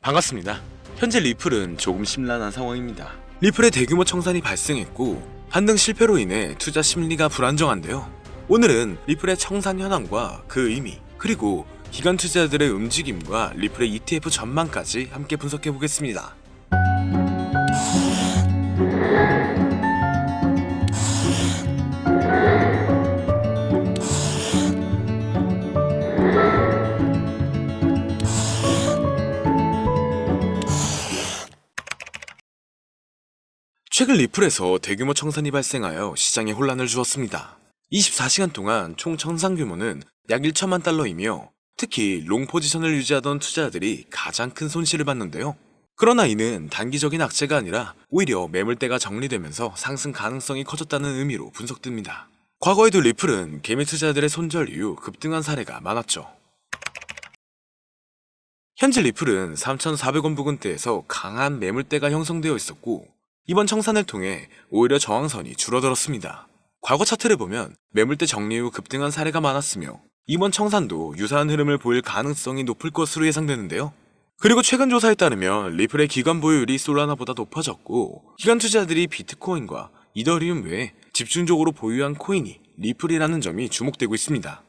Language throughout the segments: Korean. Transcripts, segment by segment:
반갑습니다. 현재 리플은 조금 심란한 상황입니다. 리플의 대규모 청산이 발생했고 반등 실패로 인해 투자 심리가 불안정한데요. 오늘은 리플의 청산 현황과 그 의미, 그리고 기관 투자자들의 움직임과 리플의 ETF 전망까지 함께 분석해 보겠습니다. 최근 리플에서 대규모 청산이 발생하여 시장에 혼란을 주었습니다. 24시간 동안 총 청산 규모는 약 1천만 달러이며 특히 롱 포지션을 유지하던 투자자들이 가장 큰 손실을 봤는데요. 그러나 이는 단기적인 악재가 아니라 오히려 매물대가 정리되면서 상승 가능성이 커졌다는 의미로 분석됩니다. 과거에도 리플은 개미 투자자들의 손절 이후 급등한 사례가 많았죠. 현재 리플은 3,400원 부근대에서 강한 매물대가 형성되어 있었고 이번 청산을 통해 오히려 저항선이 줄어들었습니다. 과거 차트를 보면 매물대 정리 후 급등한 사례가 많았으며 이번 청산도 유사한 흐름을 보일 가능성이 높을 것으로 예상되는데요. 그리고 최근 조사에 따르면 리플의 기관 보유율이 솔라나보다 높아졌고 기관 투자자들이 비트코인과 이더리움 외에 집중적으로 보유한 코인이 리플이라는 점이 주목되고 있습니다.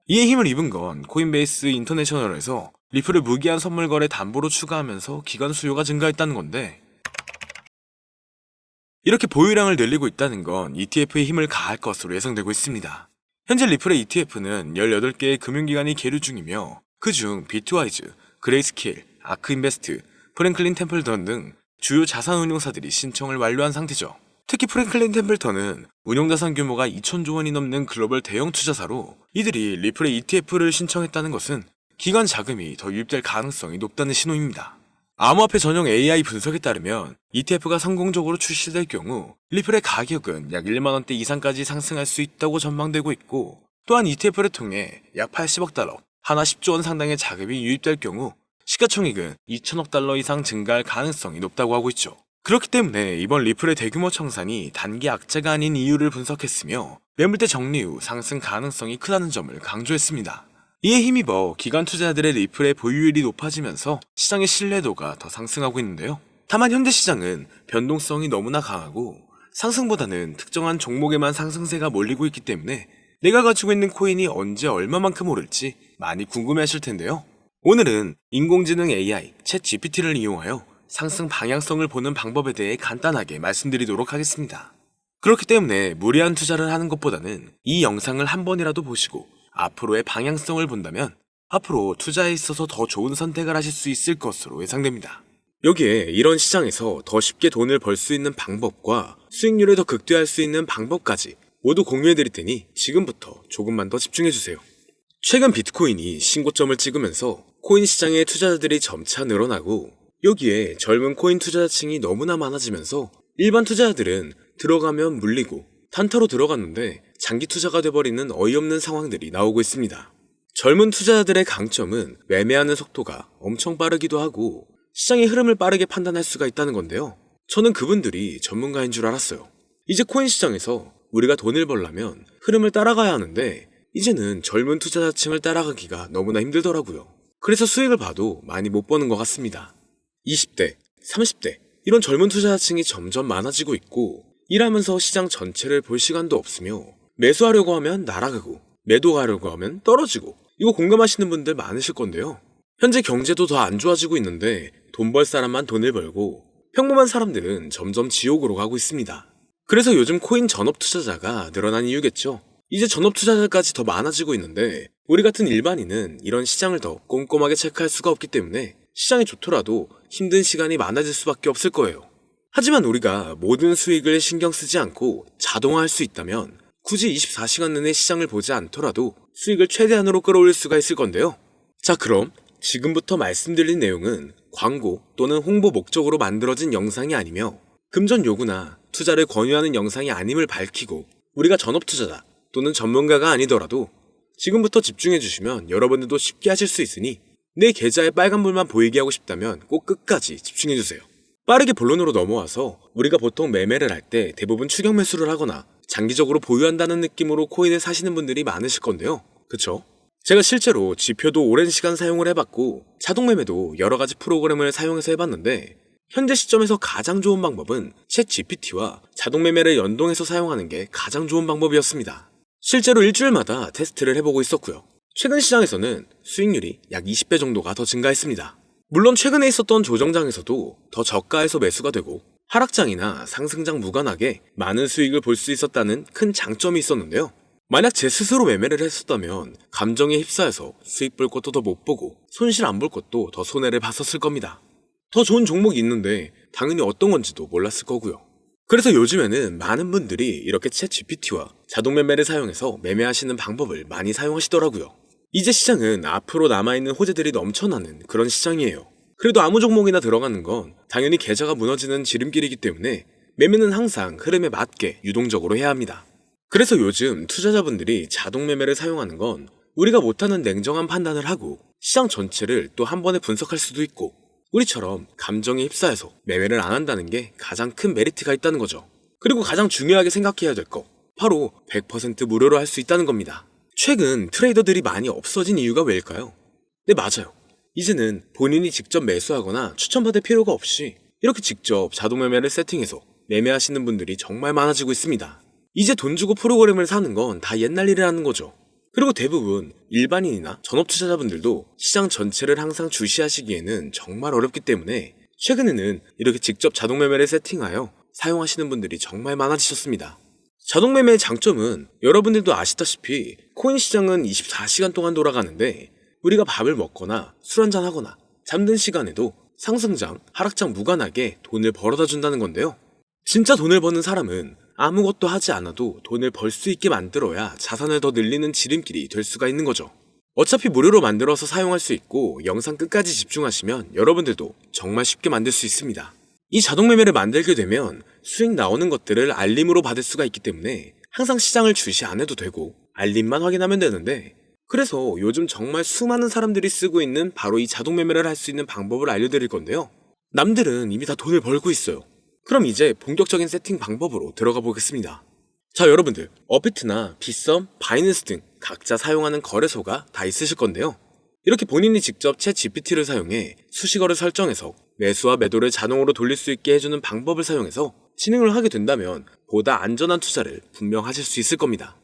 이에 힘을 입은 건 코인베이스 인터내셔널에서 리플을 무기한 선물 거래 담보로 추가하면서 기관 수요가 증가했다는 건데 이렇게 보유량을 늘리고 있다는 건 ETF의 힘을 가할 것으로 예상되고 있습니다. 현재 리플의 ETF는 18개의 금융기관이 계류 중이며 그중 비트와이즈, 그레이스케일, 아크인베스트, 프랭클린 템플턴 등 주요 자산운용사들이 신청을 완료한 상태죠. 특히 프랭클린 템플턴은 운용자산 규모가 2천조 원이 넘는 글로벌 대형 투자사로 이들이 리플의 ETF를 신청했다는 것은 기관 자금이 더 유입될 가능성이 높다는 신호입니다. 암호화폐 전용 AI 분석에 따르면 ETF가 성공적으로 출시될 경우 리플의 가격은 약 1만원대 이상까지 상승할 수 있다고 전망되고 있고 또한 ETF를 통해 약 80억 달러, 하나 10조 원 상당의 자금이 유입될 경우 시가총액은 2천억 달러 이상 증가할 가능성이 높다고 하고 있죠. 그렇기 때문에 이번 리플의 대규모 청산이 단기 악재가 아닌 이유를 분석했으며 매물대 정리 후 상승 가능성이 크다는 점을 강조했습니다. 이에 힘입어 기관 투자자들의 리플의 보유율이 높아지면서 시장의 신뢰도가 더 상승하고 있는데요. 다만 현재 시장은 변동성이 너무나 강하고 상승보다는 특정한 종목에만 상승세가 몰리고 있기 때문에 내가 가지고 있는 코인이 언제 얼마만큼 오를지 많이 궁금해하실 텐데요. 오늘은 인공지능 AI, 챗 GPT를 이용하여 상승 방향성을 보는 방법에 대해 간단하게 말씀드리도록 하겠습니다. 그렇기 때문에 무리한 투자를 하는 것보다는 이 영상을 한 번이라도 보시고 앞으로의 방향성을 본다면 앞으로 투자에 있어서 더 좋은 선택을 하실 수 있을 것으로 예상됩니다. 여기에 이런 시장에서 더 쉽게 돈을 벌 수 있는 방법과 수익률을 더 극대화할 수 있는 방법까지 모두 공유해드릴 테니 지금부터 조금만 더 집중해주세요. 최근 비트코인이 신고점을 찍으면서 코인 시장의 투자자들이 점차 늘어나고 여기에 젊은 코인 투자자층이 너무나 많아지면서 일반 투자자들은 들어가면 물리고 단타로 들어갔는데 장기 투자가 돼버리는 어이없는 상황들이 나오고 있습니다. 젊은 투자자들의 강점은 매매하는 속도가 엄청 빠르기도 하고 시장의 흐름을 빠르게 판단할 수가 있다는 건데요. 저는 그분들이 전문가인 줄 알았어요. 이제 코인 시장에서 우리가 돈을 벌려면 흐름을 따라가야 하는데 이제는 젊은 투자자층을 따라가기가 너무나 힘들더라고요. 그래서 수익을 봐도 많이 못 버는 것 같습니다. 20대, 30대 이런 젊은 투자자층이 점점 많아지고 있고 일하면서 시장 전체를 볼 시간도 없으며 매수하려고 하면 날아가고 매도하려고 하면 떨어지고 이거 공감하시는 분들 많으실 건데요. 현재 경제도 더 안 좋아지고 있는데 돈 벌 사람만 돈을 벌고 평범한 사람들은 점점 지옥으로 가고 있습니다. 그래서 요즘 코인 전업 투자자가 늘어난 이유겠죠. 이제 전업 투자자까지 더 많아지고 있는데 우리 같은 일반인은 이런 시장을 더 꼼꼼하게 체크할 수가 없기 때문에 시장이 좋더라도 힘든 시간이 많아질 수밖에 없을 거예요. 하지만 우리가 모든 수익을 신경 쓰지 않고 자동화할 수 있다면 굳이 24시간 내내 시장을 보지 않더라도 수익을 최대한으로 끌어올릴 수가 있을 건데요. 자, 그럼 지금부터 말씀드린 내용은 광고 또는 홍보 목적으로 만들어진 영상이 아니며 금전 요구나 투자를 권유하는 영상이 아님을 밝히고 우리가 전업 투자자 또는 전문가가 아니더라도 지금부터 집중해 주시면 여러분들도 쉽게 하실 수 있으니 내 계좌에 빨간불만 보이게 하고 싶다면 꼭 끝까지 집중해 주세요. 빠르게 본론으로 넘어와서 우리가 보통 매매를 할 때 대부분 추격 매수를 하거나 장기적으로 보유한다는 느낌으로 코인을 사시는 분들이 많으실 건데요. 그쵸? 제가 실제로 지표도 오랜 시간 사용을 해봤고 자동매매도 여러 가지 프로그램을 사용해서 해봤는데 현재 시점에서 가장 좋은 방법은 챗 GPT와 자동매매를 연동해서 사용하는 게 가장 좋은 방법이었습니다. 실제로 일주일마다 테스트를 해보고 있었고요. 최근 시장에서는 수익률이 약 20배 정도가 더 증가했습니다. 물론 최근에 있었던 조정장에서도 더 저가에서 매수가 되고 하락장이나 상승장 무관하게 많은 수익을 볼 수 있었다는 큰 장점이 있었는데요. 만약 제 스스로 매매를 했었다면 감정에 휩싸여서 수익 볼 것도 더 못 보고 손실 안 볼 것도 더 손해를 봤었을 겁니다. 더 좋은 종목이 있는데 당연히 어떤 건지도 몰랐을 거고요. 그래서 요즘에는 많은 분들이 이렇게 챗 GPT와 자동 매매를 사용해서 매매하시는 방법을 많이 사용하시더라고요. 이제 시장은 앞으로 남아있는 호재들이 넘쳐나는 그런 시장이에요. 그래도 아무 종목이나 들어가는 건 당연히 계좌가 무너지는 지름길이기 때문에 매매는 항상 흐름에 맞게 유동적으로 해야 합니다. 그래서 요즘 투자자분들이 자동 매매를 사용하는 건 우리가 못하는 냉정한 판단을 하고 시장 전체를 또 한 번에 분석할 수도 있고 우리처럼 감정에 휩싸여서 매매를 안 한다는 게 가장 큰 메리트가 있다는 거죠. 그리고 가장 중요하게 생각해야 될 거 바로 100% 무료로 할 수 있다는 겁니다. 최근 트레이더들이 많이 없어진 이유가 왜일까요? 네, 맞아요. 이제는 본인이 직접 매수하거나 추천받을 필요가 없이 이렇게 직접 자동 매매를 세팅해서 매매하시는 분들이 정말 많아지고 있습니다. 이제 돈 주고 프로그램을 사는 건 다 옛날 일이라는 거죠. 그리고 대부분 일반인이나 전업 투자자분들도 시장 전체를 항상 주시하시기에는 정말 어렵기 때문에 최근에는 이렇게 직접 자동 매매를 세팅하여 사용하시는 분들이 정말 많아지셨습니다. 자동 매매의 장점은 여러분들도 아시다시피 코인 시장은 24시간 동안 돌아가는데 우리가 밥을 먹거나 술 한잔 하거나 잠든 시간에도 상승장, 하락장 무관하게 돈을 벌어다 준다는 건데요. 진짜 돈을 버는 사람은 아무것도 하지 않아도 돈을 벌 수 있게 만들어야 자산을 더 늘리는 지름길이 될 수가 있는 거죠. 어차피 무료로 만들어서 사용할 수 있고 영상 끝까지 집중하시면 여러분들도 정말 쉽게 만들 수 있습니다. 이 자동 매매를 만들게 되면 수익 나오는 것들을 알림으로 받을 수가 있기 때문에 항상 시장을 주시 안 해도 되고 알림만 확인하면 되는데 그래서 요즘 정말 수많은 사람들이 쓰고 있는 바로 이 자동 매매를 할 수 있는 방법을 알려드릴 건데요. 남들은 이미 다 돈을 벌고 있어요. 그럼 이제 본격적인 세팅 방법으로 들어가 보겠습니다. 자, 여러분들 업비트나 빗썸, 바이낸스 등 각자 사용하는 거래소가 다 있으실 건데요. 이렇게 본인이 직접 챗 GPT를 사용해 수식어를 설정해서 매수와 매도를 자동으로 돌릴 수 있게 해주는 방법을 사용해서 진행을 하게 된다면 보다 안전한 투자를 분명 하실 수 있을 겁니다.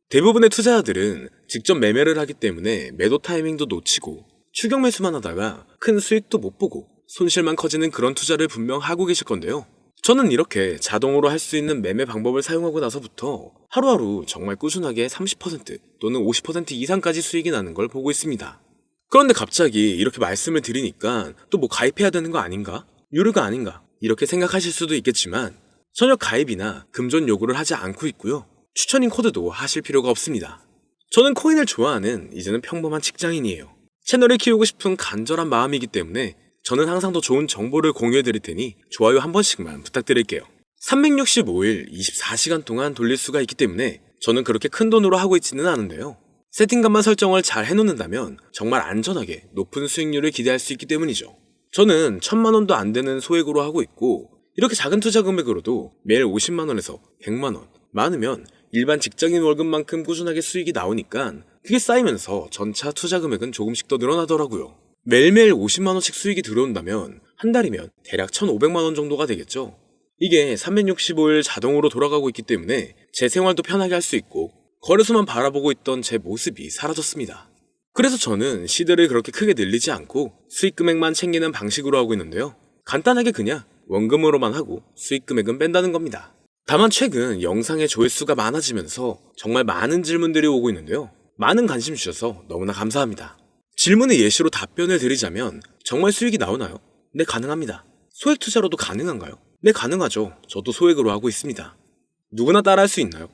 대부분의 투자자들은 직접 매매를 하기 때문에 매도 타이밍도 놓치고 추격 매수만 하다가 큰 수익도 못 보고 손실만 커지는 그런 투자를 분명 하고 계실 건데요. 저는 이렇게 자동으로 할 수 있는 매매 방법을 사용하고 나서부터 하루하루 정말 꾸준하게 30% 또는 50% 이상까지 수익이 나는 걸 보고 있습니다. 그런데 갑자기 이렇게 말씀을 드리니까 또 뭐 가입해야 되는 거 아닌가? 유료가 아닌가? 이렇게 생각하실 수도 있겠지만 전혀 가입이나 금전 요구를 하지 않고 있고요. 추천인 코드도 하실 필요가 없습니다. 저는 코인을 좋아하는 이제는 평범한 직장인이에요. 채널을 키우고 싶은 간절한 마음이기 때문에 저는 항상 더 좋은 정보를 공유해 드릴 테니 좋아요 한 번씩만 부탁드릴게요. 365일 24시간 동안 돌릴 수가 있기 때문에 저는 그렇게 큰 돈으로 하고 있지는 않은데요. 세팅값만 설정을 잘 해놓는다면 정말 안전하게 높은 수익률을 기대할 수 있기 때문이죠. 저는 1000만 원도 안 되는 소액으로 하고 있고 이렇게 작은 투자 금액으로도 매일 50만 원에서 100만 원, 많으면 일반 직장인 월급만큼 꾸준하게 수익이 나오니까 그게 쌓이면서 전차 투자 금액은 조금씩 더 늘어나더라고요. 매일매일 50만원씩 수익이 들어온다면 한 달이면 대략 1500만원 정도가 되겠죠. 이게 365일 자동으로 돌아가고 있기 때문에 제 생활도 편하게 할 수 있고 거래소만 바라보고 있던 제 모습이 사라졌습니다. 그래서 저는 시드를 그렇게 크게 늘리지 않고 수익 금액만 챙기는 방식으로 하고 있는데요. 간단하게 그냥 원금으로만 하고 수익 금액은 뺀다는 겁니다. 다만 최근 영상의 조회수가 많아지면서 정말 많은 질문들이 오고 있는데요. 많은 관심 주셔서 너무나 감사합니다. 질문의 예시로 답변을 드리자면 정말 수익이 나오나요? 네, 가능합니다. 소액 투자로도 가능한가요? 네, 가능하죠. 저도 소액으로 하고 있습니다. 누구나 따라할 수 있나요?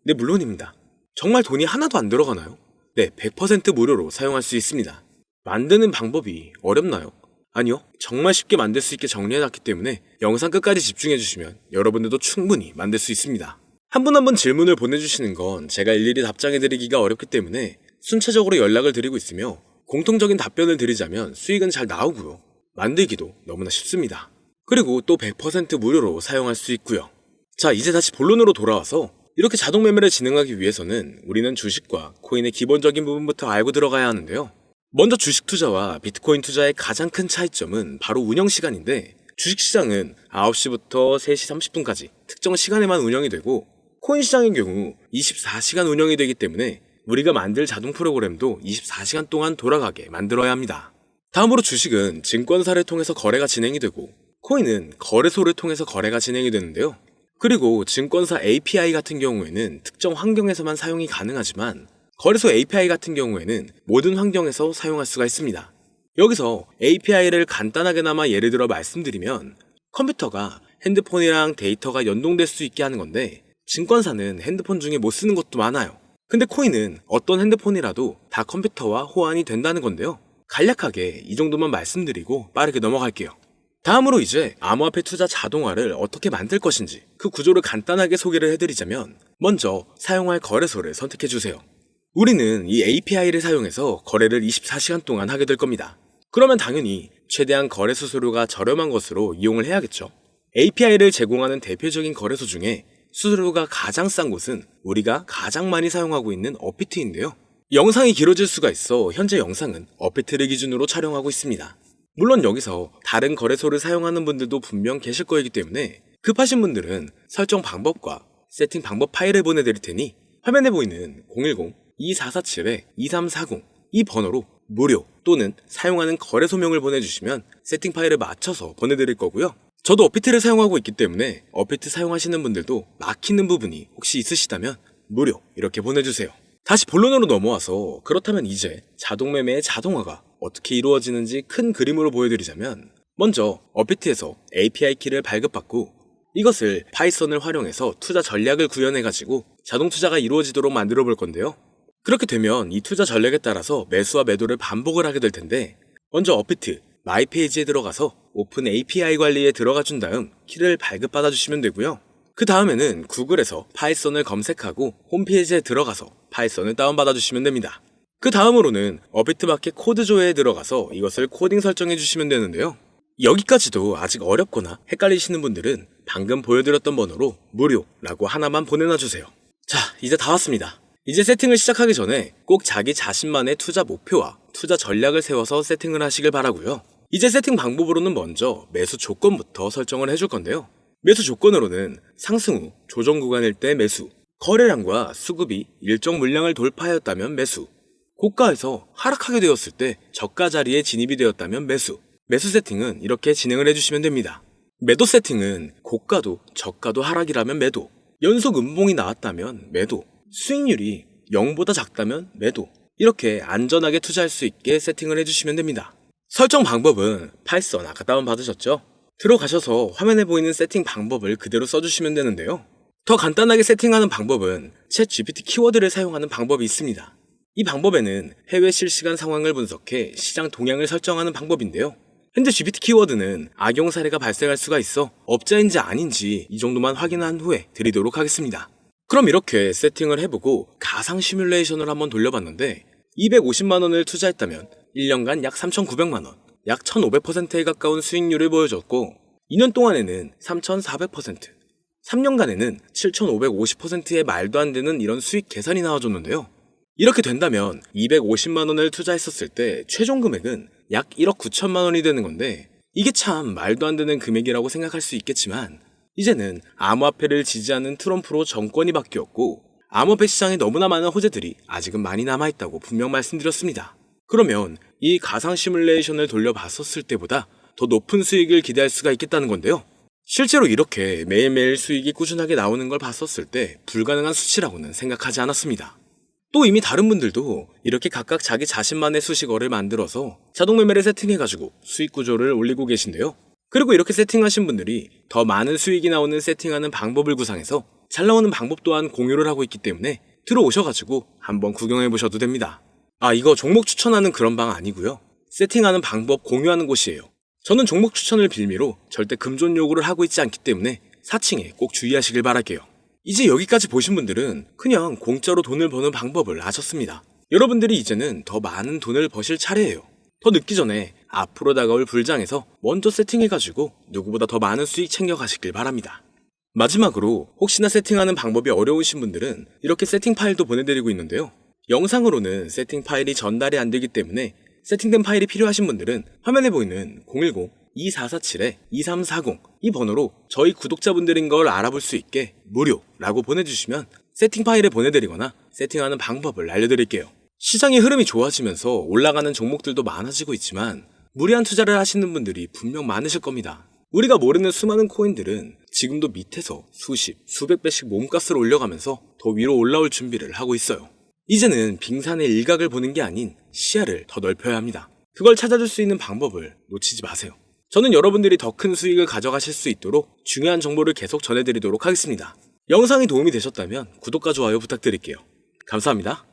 네, 물론입니다. 정말 돈이 하나도 안 들어가나요? 네, 100% 무료로 사용할 수 있습니다. 만드는 방법이 어렵나요? 아니요. 정말 쉽게 만들 수 있게 정리해놨기 때문에 영상 끝까지 집중해주시면 여러분들도 충분히 만들 수 있습니다. 한 분 한 분 질문을 보내주시는 건 제가 일일이 답장해드리기가 어렵기 때문에 순차적으로 연락을 드리고 있으며 공통적인 답변을 드리자면 수익은 잘 나오고요. 만들기도 너무나 쉽습니다. 그리고 또 100% 무료로 사용할 수 있고요. 자, 이제 다시 본론으로 돌아와서 이렇게 자동 매매를 진행하기 위해서는 우리는 주식과 코인의 기본적인 부분부터 알고 들어가야 하는데요. 먼저 주식 투자와 비트코인 투자의 가장 큰 차이점은 바로 운영 시간인데, 주식시장은 9시부터 3시 30분까지 특정 시간에만 운영이 되고, 코인 시장의 경우 24시간 운영이 되기 때문에 우리가 만들 자동 프로그램도 24시간 동안 돌아가게 만들어야 합니다. 다음으로 주식은 증권사를 통해서 거래가 진행이 되고, 코인은 거래소를 통해서 거래가 진행이 되는데요. 그리고 증권사 API 같은 경우에는 특정 환경에서만 사용이 가능하지만, 거래소 API 같은 경우에는 모든 환경에서 사용할 수가 있습니다. 여기서 API를 간단하게나마 예를 들어 말씀드리면, 컴퓨터가 핸드폰이랑 데이터가 연동될 수 있게 하는 건데, 증권사는 핸드폰 중에 못 쓰는 것도 많아요. 근데 코인은 어떤 핸드폰이라도 다 컴퓨터와 호환이 된다는 건데요. 간략하게 이 정도만 말씀드리고 빠르게 넘어갈게요. 다음으로 이제 암호화폐 투자 자동화를 어떻게 만들 것인지 그 구조를 간단하게 소개를 해드리자면, 먼저 사용할 거래소를 선택해주세요. 우리는 이 API를 사용해서 거래를 24시간 동안 하게 될 겁니다. 그러면 당연히 최대한 거래 수수료가 저렴한 것으로 이용을 해야겠죠. API를 제공하는 대표적인 거래소 중에 수수료가 가장 싼 곳은 우리가 가장 많이 사용하고 있는 업비트인데요. 영상이 길어질 수가 있어 현재 영상은 업비트를 기준으로 촬영하고 있습니다. 물론 여기서 다른 거래소를 사용하는 분들도 분명 계실 거이기 때문에 급하신 분들은 설정 방법과 세팅 방법 파일을 보내드릴 테니 화면에 보이는 010-2447-2340 이 번호로 무료 또는 사용하는 거래소명을 보내주시면 세팅 파일을 맞춰서 보내드릴 거고요. 저도 업비트를 사용하고 있기 때문에 업비트 사용하시는 분들도 막히는 부분이 혹시 있으시다면 무료 이렇게 보내주세요. 다시 본론으로 넘어와서, 그렇다면 이제 자동매매의 자동화가 어떻게 이루어지는지 큰 그림으로 보여드리자면, 먼저 업비트에서 API 키를 발급받고 이것을 파이썬을 활용해서 투자 전략을 구현해가지고 자동 투자가 이루어지도록 만들어 볼 건데요. 그렇게 되면 이 투자 전략에 따라서 매수와 매도를 반복을 하게 될 텐데, 먼저 업비트 마이 페이지에 들어가서 오픈 API 관리에 들어가 준 다음 키를 발급받아 주시면 되고요. 그 다음에는 구글에서 파이썬을 검색하고 홈페이지에 들어가서 파이썬을 다운받아 주시면 됩니다. 그 다음으로는 업비트 마켓 코드조회에 들어가서 이것을 코딩 설정해 주시면 되는데요. 여기까지도 아직 어렵거나 헷갈리시는 분들은 방금 보여드렸던 번호로 무료라고 하나만 보내놔 주세요. 자, 이제 다 왔습니다. 이제 세팅을 시작하기 전에 꼭 자기 자신만의 투자 목표와 투자 전략을 세워서 세팅을 하시길 바라고요. 이제 세팅 방법으로는 먼저 매수 조건부터 설정을 해줄 건데요. 매수 조건으로는 상승 후 조정 구간일 때 매수, 거래량과 수급이 일정 물량을 돌파하였다면 매수, 고가에서 하락하게 되었을 때 저가 자리에 진입이 되었다면 매수, 매수 세팅은 이렇게 진행을 해주시면 됩니다. 매도 세팅은 고가도 저가도 하락이라면 매도, 연속 음봉이 나왔다면 매도, 수익률이 0보다 작다면 매도, 이렇게 안전하게 투자할 수 있게 세팅을 해주시면 됩니다. 설정 방법은 파이썬 아까 다운받으셨죠? 들어가셔서 화면에 보이는 세팅 방법을 그대로 써주시면 되는데요. 더 간단하게 세팅하는 방법은 챗 GPT 키워드를 사용하는 방법이 있습니다. 이 방법에는 해외 실시간 상황을 분석해 시장 동향을 설정하는 방법인데요. 현재 GPT 키워드는 악용 사례가 발생할 수가 있어 업자인지 아닌지 이 정도만 확인한 후에 드리도록 하겠습니다. 그럼 이렇게 세팅을 해보고 가상 시뮬레이션을 한번 돌려봤는데, 250만원을 투자했다면 1년간 약 3,900만원, 약 1,500%에 가까운 수익률을 보여줬고, 2년 동안에는 3,400%, 3년간에는 7,550%의 말도 안 되는 이런 수익 계산이 나와줬는데요. 이렇게 된다면 250만원을 투자했었을 때 최종 금액은 약 1억 9천만 원이 되는 건데, 이게 참 말도 안 되는 금액이라고 생각할 수 있겠지만, 이제는 암호화폐를 지지하는 트럼프로 정권이 바뀌었고 암호화폐 시장에 너무나 많은 호재들이 아직은 많이 남아있다고 분명 말씀드렸습니다. 그러면 이 가상 시뮬레이션을 돌려봤었을 때보다 더 높은 수익을 기대할 수가 있겠다는 건데요. 실제로 이렇게 매일매일 수익이 꾸준하게 나오는 걸 봤었을 때 불가능한 수치라고는 생각하지 않았습니다. 또 이미 다른 분들도 이렇게 각각 자기 자신만의 수식어를 만들어서 자동 매매를 세팅해가지고 수익 구조를 올리고 계신데요. 그리고 이렇게 세팅하신 분들이 더 많은 수익이 나오는 세팅하는 방법을 구상해서 잘 나오는 방법 또한 공유를 하고 있기 때문에 들어오셔가지고 한번 구경해보셔도 됩니다. 이거 종목 추천하는 그런 방 아니고요. 세팅하는 방법 공유하는 곳이에요. 저는 종목 추천을 빌미로 절대 금전 요구를 하고 있지 않기 때문에 사칭에 꼭 주의하시길 바랄게요. 이제 여기까지 보신 분들은 그냥 공짜로 돈을 버는 방법을 아셨습니다. 여러분들이 이제는 더 많은 돈을 버실 차례예요. 더 늦기 전에 앞으로 다가올 불장에서 먼저 세팅해가지고 누구보다 더 많은 수익 챙겨가시길 바랍니다. 마지막으로 혹시나 세팅하는 방법이 어려우신 분들은 이렇게 세팅 파일도 보내드리고 있는데요. 영상으로는 세팅 파일이 전달이 안 되기 때문에 세팅된 파일이 필요하신 분들은 화면에 보이는 010-2447-2340 이 번호로 저희 구독자분들인 걸 알아볼 수 있게 무료라고 보내주시면 세팅 파일을 보내드리거나 세팅하는 방법을 알려드릴게요. 시장의 흐름이 좋아지면서 올라가는 종목들도 많아지고 있지만 무리한 투자를 하시는 분들이 분명 많으실 겁니다. 우리가 모르는 수많은 코인들은 지금도 밑에서 수십, 수백 배씩 몸값을 올려가면서 더 위로 올라올 준비를 하고 있어요. 이제는 빙산의 일각을 보는 게 아닌 시야를 더 넓혀야 합니다. 그걸 찾아줄 수 있는 방법을 놓치지 마세요. 저는 여러분들이 더 큰 수익을 가져가실 수 있도록 중요한 정보를 계속 전해드리도록 하겠습니다. 영상이 도움이 되셨다면 구독과 좋아요 부탁드릴게요. 감사합니다.